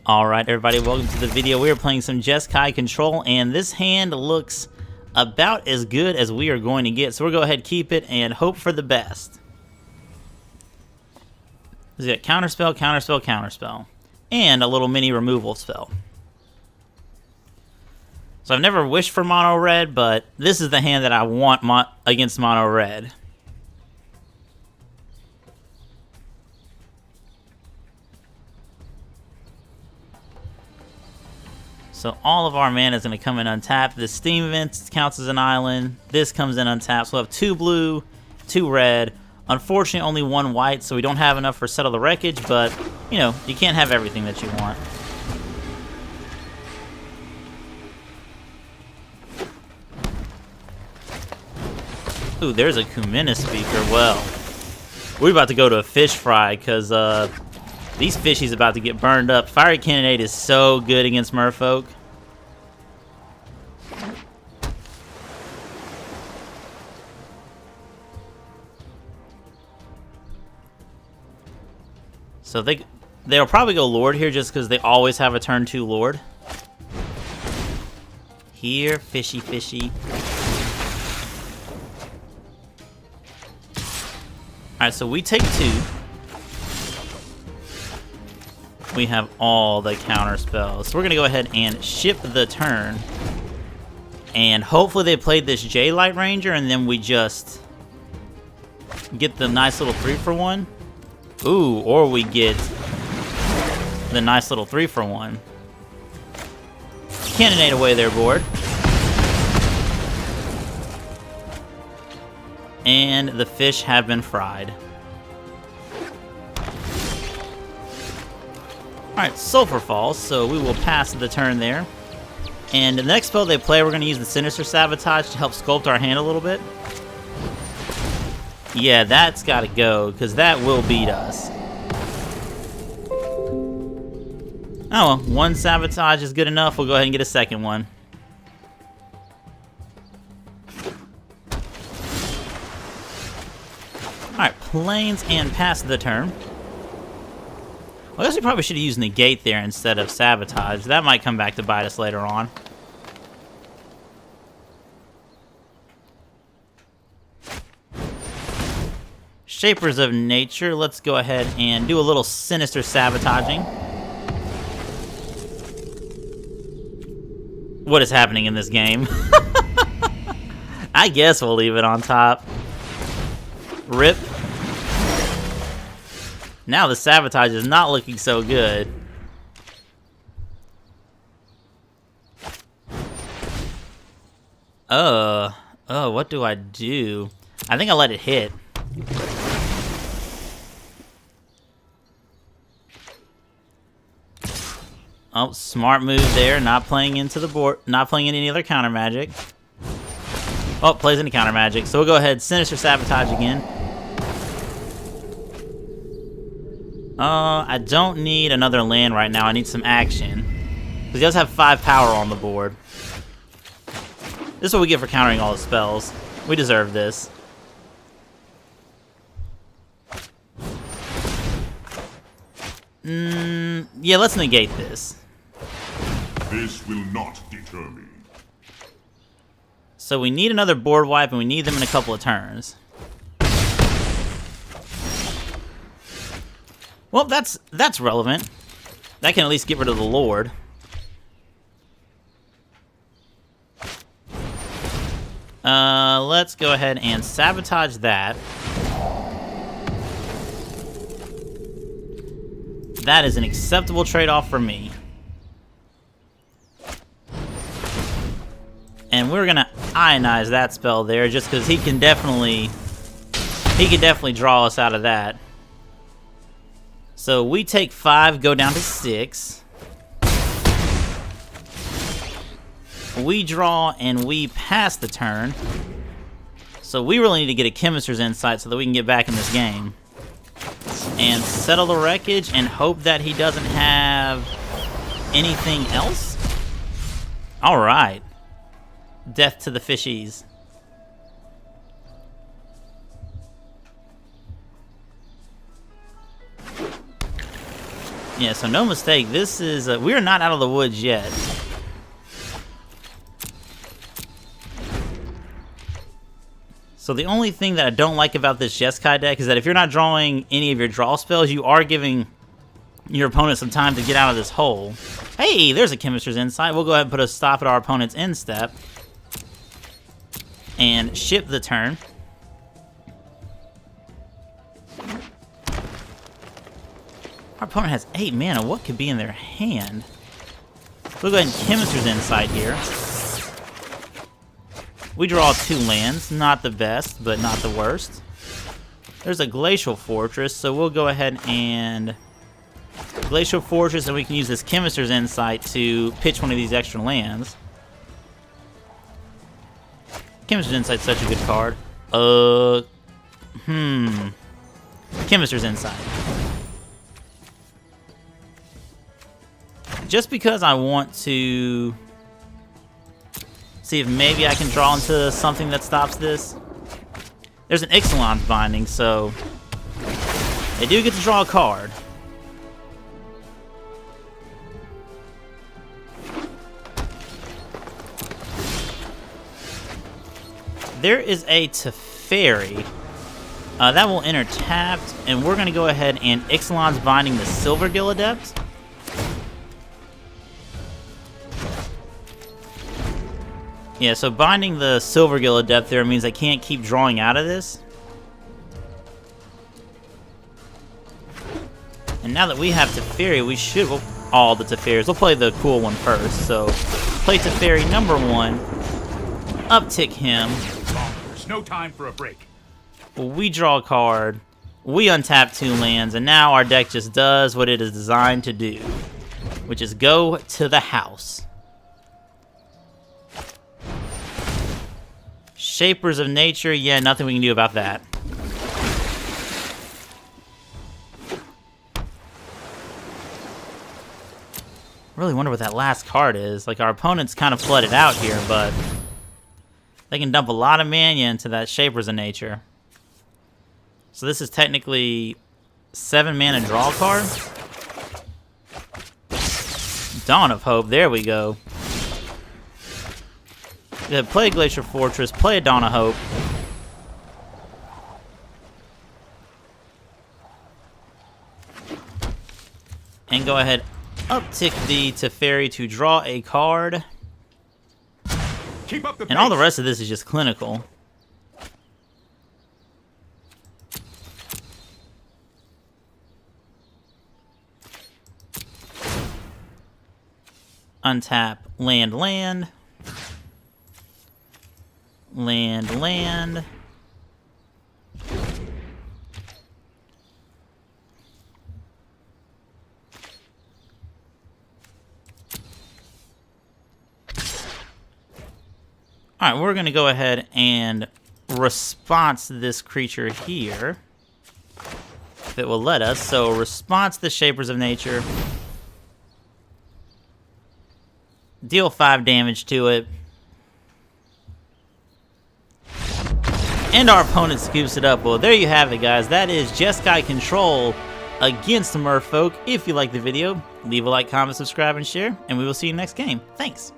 Alright everybody, welcome to the video. We are playing some Jeskai Control, and this hand looks about as good as we are going to get. So we'll go ahead, keep it, and hope for the best. He's got Counterspell, Counterspell, Counterspell. And a little mini removal spell. So I've never wished for mono red, but this is the hand that I want against mono red. So all of our mana is going to come in untapped. The Steam Vent counts as an island. This comes in untapped. So we'll have 2 blue, 2 red. Unfortunately, only 1 white, so we don't have enough for Settle the Wreckage, but, you know, you can't have everything that you want. Ooh, there's a Kumina speaker. Well, we're about to go to a fish fry, because, these fishies about to get burned up. Fiery Cannonade is so good against Merfolk. So they'll probably go Lord here just because they always have a turn 2 Lord. Here, fishy, fishy. Alright, so we take 2. We have all the counter spells. So we're going to go ahead and ship the turn. And hopefully they played this J Light Ranger and then we just get the nice little 3-for-1. Ooh, or we get the nice little 3-for-1. Cannonade away there, board. And the fish have been fried. Alright, Sulfur Falls, so we will pass the turn there. And the next spell they play, we're going to use the Sinister Sabotage to help sculpt our hand a little bit. Yeah, that's got to go, because that will beat us. Oh well, 1 Sabotage is good enough. We'll go ahead and get a second one. Alright, Plains and pass the turn. Well, I guess we probably should have used Negate there instead of Sabotage. That might come back to bite us later on. Shapers of Nature. Let's go ahead and do a little Sinister Sabotaging. What is happening in this game? I guess we'll leave it on top. Rip. Now the Sabotage is not looking so good. What do I do? I think I let it hit. Oh, smart move there, not playing into the board, not playing any other counter magic. Oh, plays into counter magic. So we'll go ahead, Sinister Sabotage again. I don't need another land right now. I need some action. Because he does have 5 power on the board. This is what we get for countering all the spells. We deserve this. Yeah, let's negate this. This will not deter me. So we need another board wipe, and we need them in a couple of turns. Well, that's relevant. That can at least get rid of the Lord. Let's go ahead and sabotage that. That is an acceptable trade-off for me. And we're gonna ionize that spell there just because he can definitely draw us out of that. So we take 5, go down to 6. We draw and we pass the turn. So we really need to get a Chemister's Insight so that we can get back in this game. And settle the wreckage and hope that he doesn't have anything else. Alright. Death to the fishies. Yeah, so no mistake, this is... we're not out of the woods yet. So the only thing that I don't like about this Jeskai deck is that if you're not drawing any of your draw spells, you are giving your opponent some time to get out of this hole. Hey, there's a Chemist's Insight. We'll go ahead and put a stop at our opponent's end step. And ship the turn. Our opponent has 8 mana. What could be in their hand? We'll go ahead and Chemist's Insight here. We draw 2 lands. Not the best, but not the worst. There's a Glacial Fortress, so we'll go ahead and Glacial Fortress, and we can use this Chemist's Insight to pitch one of these extra lands. Chemist's Insight's such a good card. Chemist's Insight. Just because I want to see if maybe I can draw into something that stops this. There's an Ixalan's Binding, so they do get to draw a card. There is a Teferi. That will enter tapped, and we're going to go ahead and Ixalan's Binding the Silvergill Adept. Yeah, so binding the Silvergill Adept there means I can't keep drawing out of this. And now that we have Teferi, we should... all the Teferis. We'll play the cool one first. So, play Teferi number 1. Uptick him. There's no time for a break. We draw a card. We untap 2 lands. And now our deck just does what it is designed to do. Which is go to the house. Shapers of Nature, yeah, nothing we can do about that. Really wonder what that last card is. Like, our opponent's kind of flooded out here, but they can dump a lot of mana into that Shapers of Nature. So this is technically 7 mana draw card. Dawn of Hope, there we go. Yeah, play Glacial Fortress, play a Dawn of Hope. And go ahead, uptick the Teferi to draw a card. Keep up the pace. And all the rest of this is just clinical. Untap land, land. Land, land. Alright, we're going to go ahead and response this creature here. If it will let us. So, response the Shapers of Nature. Deal 5 damage to it. And our opponent scoops it up. Well, there you have it, guys. That is Jeskai Control against Merfolk. If you like the video, leave a like, comment, subscribe, and share. And we will see you next game. Thanks.